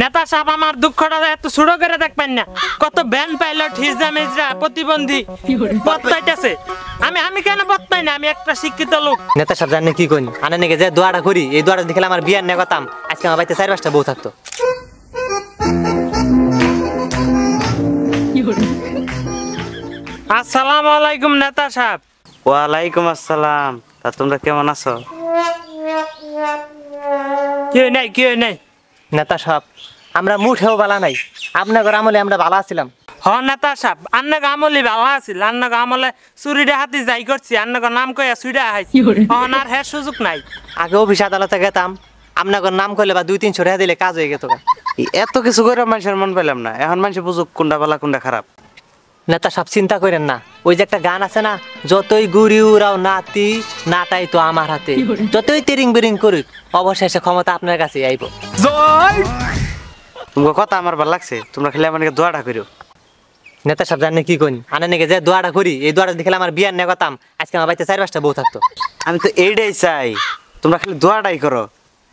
নেতা সাহেব আমার দুঃখটা এত ছোট করে দেখবেন না, কত ব্যান পাইলট হিজরা প্রতিবন্ধী বদলাইতেছে। আমি কেন বদলাই না? আমি একটা শিক্ষিত লোক। নেতা সাহেব জানেন কি করি আনা নাকি যে দোয়াটা করি, এই দোয়াটা দেখলে আমার বিয়ার নিয়ে কথাম আজকে আমার বাড়িতে 4-5টা বউ থাকতো। আসসালামু আলাইকুম নেতা সাহেব। ওয়ালাইকুম আসসালাম। তা তোমরা কেমন আছো? কি নাই নেতা সাহেব আমরা মুঠেও বালা নাই, আপনার আমলে আমরা ভালো আছিলাম। হ নেতা সাহেব, আন্নাকে আমলে ভালো আছিল। আন্নাকে আমলে চুরিটা হাতি যাই করছি, আন্নাকে নাম কইয়া চুরিটা হাইছি। আর হ্যাঁ সুযোগ নাই। আগে অফিস আদালতে গেতাম, আপনার নাম করলে বা 2-300 টাকা দিলে কাজ হয়ে যেত। এত কিছু করে মানুষের মন পেলাম না। এখন মানুষ বুঝুক কোনটা ভালো কোনটা খারাপ। নেতা সাহেব চিন্তা করেন না, ওই যে একটা গান আছে না, যতই গুড়ি উড়াও নাতি নাটাই তো আমার হাতে, যতই তেরিং বিরিং করুক অবশেষে ক্ষমতা আপনার কাছে আইব। তোমার কথা আমার ভালো লাগছে, তোমরা খালি আমাকে দোয়াটা করো। নেতা সাহেব জানেন কি করি আনা নাকি যে দোয়াটা করি, এই দোয়াটা দেখলে আমার বিয়ার নিয়ে কথাম আজকে আমার বাড়িতে 4-5টা বউ থাকতো। আমি তো এইটাই চাই, তোমরা খালি দোয়াটাই করো,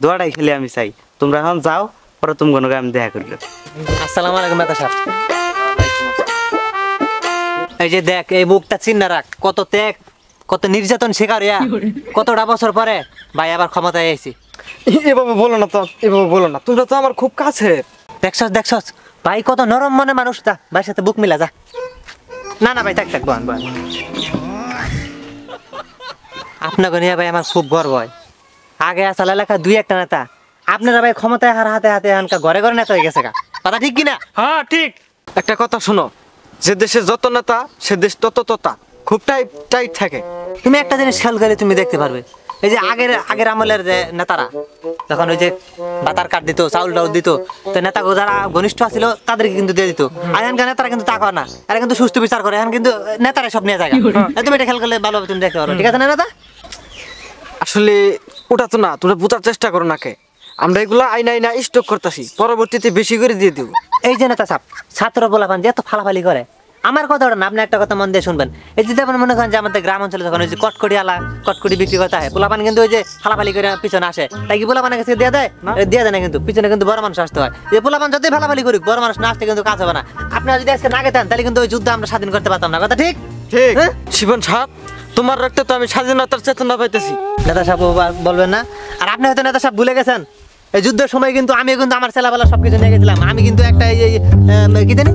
দোয়াটাই খালি আমি চাই। তোমরা এখন যাও, পরে তুমি কোনো আমি দেখা করলো। আসসালামু আলাইকুম নেতা সাহেব। এই যে দেখ, এই বুকটা চিন্না রাখ, কত ত্যাগ কত নির্যাতন শিকার, কতটা বছর পরে ভাই আবার ক্ষমতায় আইছি। এভাবে বলো না তো, এভাবে বলো না, তোমরা তো আমার খুব কাছে। দেখছস ভাই কত নরম মনে মানুষ, তা ভাইয়ের সাথে বুক মিলা যা। না ভাই থাক বল। আপনাকে নিয়ে ভাই আমার খুব গর্ব হয়। আগে আসল এলাকা 2-1টা নেতা, আপনারা ভাই ক্ষমতায় হাতে এখানকার ঘরে ঘরে নেতা হয়ে গেছে। কথা ঠিক কিনা? হ্যাঁ ঠিক। একটা কথা শোনো, যে দেশে যত নেতা সে দেশ তত ততা, খুব টাইট থাকে। তুমি একটা জিনিস খেয়াল করে তুমি দেখতে পারবে, এই যে আগের আমলের যে নেতারা যখন ওই যে বাতার কার্ড দিত, চাউল টাউল দিত, তো নেতা যারা ঘনিষ্ঠ ছিল তাদেরকে কিন্তু দিয়ে দিত। আর এখানকার নেতারা কিন্তু তা করে না, এরা কিন্তু সুস্থ বিচার করে। এখন কিন্তু নেতারা সব নিয়ে যায়। তুমি এটা খেয়াল করলে ভালোভাবে তুমি দেখতে পারো, ঠিক আছে না নেতা? আসলে ওটা তো না, তোমরা বোঝার চেষ্টা করো নাকে, আমরা এগুলা আইনা স্টক করতেছি, পরবর্তীতে বেশি করে দিয়ে দিব। এই যে নেতা সাহেব, ছাত্র বলাপান যে এত ফালাফালি করে, আমার কথা ওটা না, আপনি একটা কথা মন দিয়ে শুনবেন। এই যে যেমন মনে করেন যে আমাদের গ্রাম অঞ্চলে যখন ওই যে কটকটি বিক্রি করতে হয়, পোলাপান কিন্তু ওই যে ফালাফালি করে পিছনে আসে, তাই কি পোলাপানের কাছে দিয়ে দেয় না, কিন্তু পিছনে কিন্তু বড় মানুষ আসতে হয়। যে পোলাপান যতই ফালাফালি করুক, বড় মানুষ না আসতে কিন্তু কাজ হবে না। আপনারা যদি আজকে না গেতেন তাহলে কিন্তু ওই যুদ্ধ আমরা স্বাধীন করতে পারতাম না। কথা ঠিক? ঠিক। শিবন সাহেব, তোমার রক্তে তো আমি স্বাধীনতার চেতনা পাইতেছি। নেতা সাহেব বলবেন না। আর আপনি হয়তো নেতা সাহেব ভুলে গেছেন, এই যুদ্ধের সময় কিন্তু আমি কিন্তু আমার ছেলেবেলা সবকিছু নিয়ে গেছিলাম। আমি কিন্তু একটা কি জানি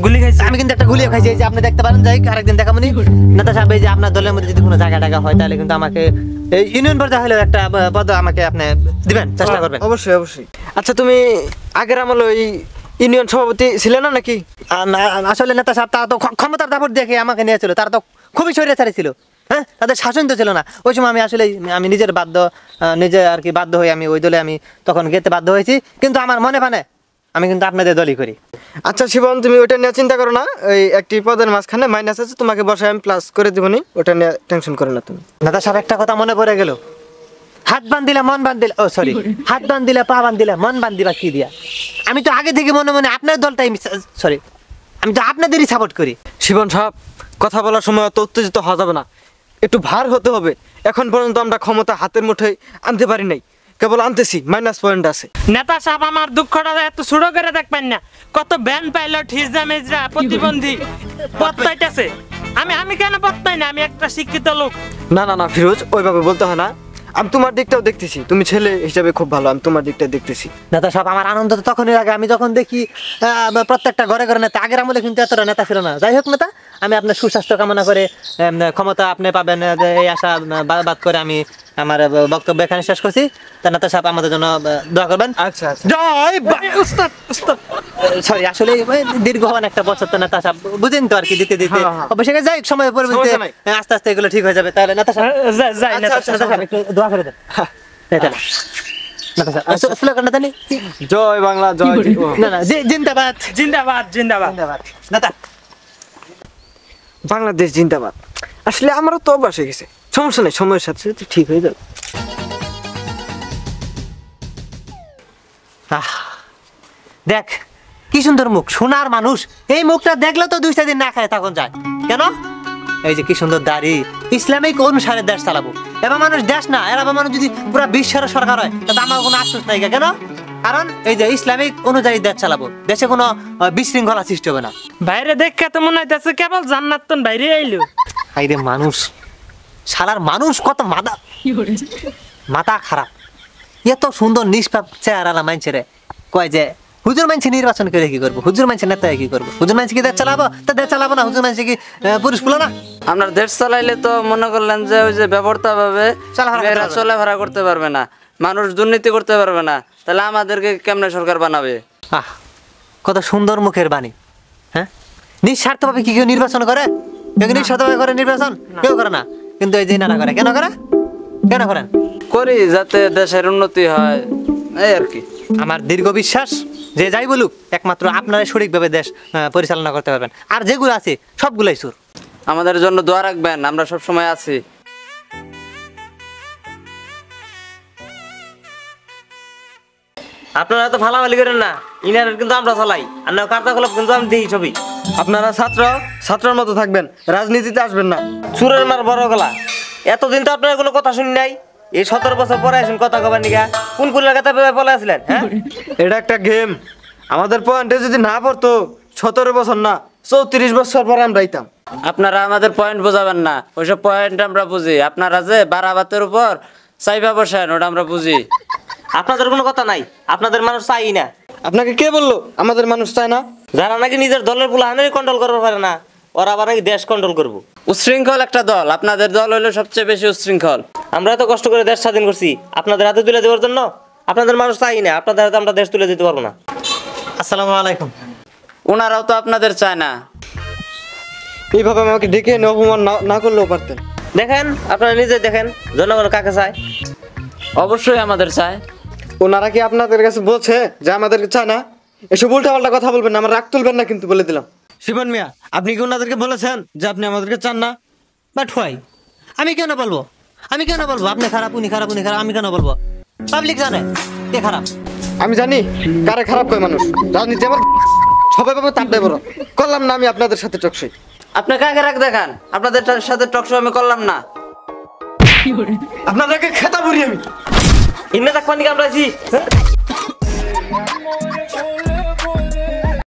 গুলি খাইছি, আমি কিন্তু একটা গুলিও খাইছি। এই যে আপনি দেখতে পারেন, যাই আরেকদিন দেখাবনি। নেতা সাহেব, এই যে আপনার দলের মধ্যে যদি কোনো জায়গা টাকা হয় তাহলে কিন্তু আমাকে ইউনিয়ন পর্যায়ে হলেও একটা পদ আমাকে আপনি দিবেন, চেষ্টা করবেন। অবশ্যই। আচ্ছা, তুমি আগের আমলে ওই ইউনিয়ন সভাপতি ছিলে না নাকি? আসলে নেতা সাহেব তারা তো ক্ষমতার দাপট দেখে আমাকে নিয়েছিল, তারা তো খুবই স্বৈরাচারী ছিল। হ্যাঁ, তাদের শাসন তো ছিল না ওই সময়। আমি আসলে আমি নিজে আর কি বাধ্য হয়ে আমি ওই দলে আমি তখন গেতে বাধ্য হয়েছি, কিন্তু আমার মনে পানে আমি কিন্তু আপনাদের দলই করি। আচ্ছা শিবন, তুমি ওটা নিয়ে চিন্তা করো না, ওই একটি পদের মাঝখানে মাইনাস আছে, তোমাকে বসায় আমি প্লাস করে দিবনি, ওটা নিয়ে টেনশন করো না তুমি। নেতা সাহেব একটা কথা মনে পড়ে গেল, হাত বান্ধিলে মন বান্ধিলে, হাত বান্ধিলে পা বান্ধিলে মন বান্ধিবা কি দিয়া। আমি তো আগে থেকে মনে আপনার দলটাই আমি তো আপনাদেরই সাপোর্ট করি। শিবন সাহেব, কথা বলার সময় অত উত্তেজিত হওয়া যাবে না, একটু ভার হতে হবে। এখন পর্যন্ত আমরা ক্ষমতা হাতের মুঠোয় আনতে পারি নাই, কেবল আনতেছি, মাইনাস পয়েন্ট আছে। নেতা সাহেব আমার দুঃখটা এত ছোট করে দেখবেন না, কত ব্যান পাইলট হিজরা প্রতিবন্ধী বদলাইতেছে। আমি কেন বদলাই না? আমি একটা শিক্ষিত লোক। না ফিরোজ, ওইভাবে বলতে হয় না। আমি তোমার দিকটাও দেখতেছি, তুমি ছেলে হিসাবে খুব ভালো, আমি তোমার দিকটা দেখতেছি। নেতা সাহেব, আমার আনন্দ তো তখনই লাগে আমি যখন দেখি প্রত্যেকটা ঘরে ঘরে নেতা। আগের আমলে কিন্তু এতটা নেতা ছিল না। যাই হোক নেতা, আমি আপনার সুস্বাস্থ্য কামনা করে ক্ষমতা আপনি পাবেন এই আশা বাদ করে আমি আমার বক্তব্য এখানে শেষ করছি। তা নেতা সাহেব আমাদের জন্য দোয়া করবেন। আচ্ছা। জয় উস্তাদ। সরি, আসলে দীর্ঘ একটা বছর তো নেতা সাহেব বুঝেন তো আর কি, দিতে অবশ্যই যাই সময় পরিবর্তে আস্তে আস্তে এগুলো ঠিক হয়ে যাবে। তাহলে নেতা সাহেব একটু দোয়া করে দেন। জয় বাংলা, জয়। জিন্দাবাদ জিন্দাবাদ জিন্দাবাদ নেতা। বাংলাদেশ জিন্দাবাদ। আসলে আমারও তো অভ্যাস হয়ে গেছে, সমস্যা নেই, সময়ের সাথে সাথে ঠিক হয়ে যাবে। দেখ কি সুন্দর মুখ, সোনার মানুষ। এই মুখটা দেখলে তো 2-4 দিন না খায় তখন যায় কেন? এই যে কি সুন্দর দাড়ি, ইসলামিক অনুসারে দেশ চালাবো। এবার মানুষ দেশ না, এরা মানুষ যদি পুরো বিশ্বের সরকার হয় তাহলে আমার কোনো আফসোস নাই কেন? কারণ এই যে ইসলামিক অনুযায়ী দেশ চালাবো, দেশে কোনো বিশৃঙ্খলা সৃষ্টি হবে না। বাইরে দেখে তো মনে হইতেছে কেবল জান্নাত তো বাইরে আইলো। হাইরে মানুষ, শালার মানুষ কত মাথা খারাপ। এত সুন্দর নিষ্পাপ চেহারা মানছে রে, কয় যে হুজুর মানছে নির্বাচন করে কি করবো, হুজুর মানছে নেতা কি করবো, হুজুর মানছে কি দেশ চালাবো, তা দেশ চালাবো না, হুজুর মানছে কি পুরুষ পুলো না। আপনার দেশ চালাইলে তো মনে করলেন যে ওই যে ব্যবস্থা ভাবে চলাফেরা করতে মেয়েরা পারবে না। চলাফেরা করতে পারবে না, মানুষ দুর্নীতি করতে পারবে না, তাহলে আমাদেরকে কেমনে সরকার বানাবে? আহ, কত সুন্দর মুখের বাণী। হ্যাঁ, নিঃস্বার্থভাবে কি কেউ নির্বাচন করে? কেউ কি নিঃস্বার্থভাবে করে নির্বাচন? কেউ করে না। কিন্তু এই যে নানা করে, কেন করে? কেন করেন? করি যাতে দেশের উন্নতি হয়, এই আর কি। আমার দীর্ঘ বিশ্বাস, যে যাই বলুক একমাত্র আপনারা সঠিকভাবে দেশ পরিচালনা করতে পারবেন, আর যেগুলো আছে সবগুলাই সুর। আমাদের জন্য দোয়া রাখবেন, আমরা সব সময় আছি। আপনারা তো ফালাফালি করেন না, ইনার কিন্তু আমরা চালাই, আর না কার্যকলাপ কিন্তু আমি দিই ছবি। আপনারা ছাত্রের মতো থাকবেন, রাজনীতিতে আসবেন না। সুরের মার বড় গলা, এতদিন তো আপনার কোনো কথা শুনি নাই। এই 17 বছর পরে আসেন কথা কবার নিগা, কোন কোন এলাকাতে পলে আসলেন? হ্যাঁ, এটা একটা গেম। আমাদের পয়েন্টে যদি না পড়তো 17 বছর না 34 বছর পরে আমরা আইতাম। আপনারা আমাদের পয়েন্ট বোঝাবেন না, ওইসব পয়েন্ট আমরা বুঝি। আপনারা যে বারাবাতের উপর চাইবা বসেন, ওটা আমরা বুঝি। আপনাদের কোনো কথা নাই, আপনাদের মানুষ চাই না। আপনাকে কে বললো আমাদের মানুষ চায় না? যারা নাকি নিজের দলের পুলাহানের কন্ট্রোল করতে পারে না, ওরা আবার নাকি দেশ কন্ট্রোল করবো। উশৃঙ্খল একটা দল, আপনাদের দল হইলো সবচেয়ে বেশি উশৃঙ্খল। আমরা এত কষ্ট করে দেশ স্বাধীন করছি আপনাদের হাতে তুলে দেওয়ার জন্য। আপনাদের মানুষ চাই না, আপনাদের হাতে আমরা দেশ তুলে দিতে পারবো না। আসসালামু আলাইকুম। ওনারাও তো আপনাদের চায় না। এইভাবে আমাকে ডেকে এনে অপমান না করলেও পারতেন। দেখেন, আপনারা নিজে দেখেন জনগণ কাকে চায়। অবশ্যই আমাদের চায়। ওনারা কি আপনাদের কাছে বলছে যে আমাদেরকে চায় না? এসব উল্টাপাল্টা কথা বলবেন না, আমার রাগ তুলবেন না কিন্তু, বলে দিলাম। শিবন মিয়া, আপনি কি ওনাদেরকে বলেছেন যে আপনি আমাদেরকে চান না? But why? আমি কেন বলবো? আমি কেন বলবো আপনি খারাপ, উনি খারাপ, উনি খারাপ? আমি কেন বলবো? পাবলিক জানে কে খারাপ। আমি জানি কারে খারাপ কয় মানুষ। রাজনীতি আমার সবাই পাবে, তার দেয় বড়। করলাম না আমি আপনাদের সাথে টকশই। আপনি কাকে রাখ দেখান, আপনাদের সাথে টকশো আমি করলাম না। আপনাদেরকে খেতা বুড়ি আমি। ইন্না তাক পানি কামড়াইছি।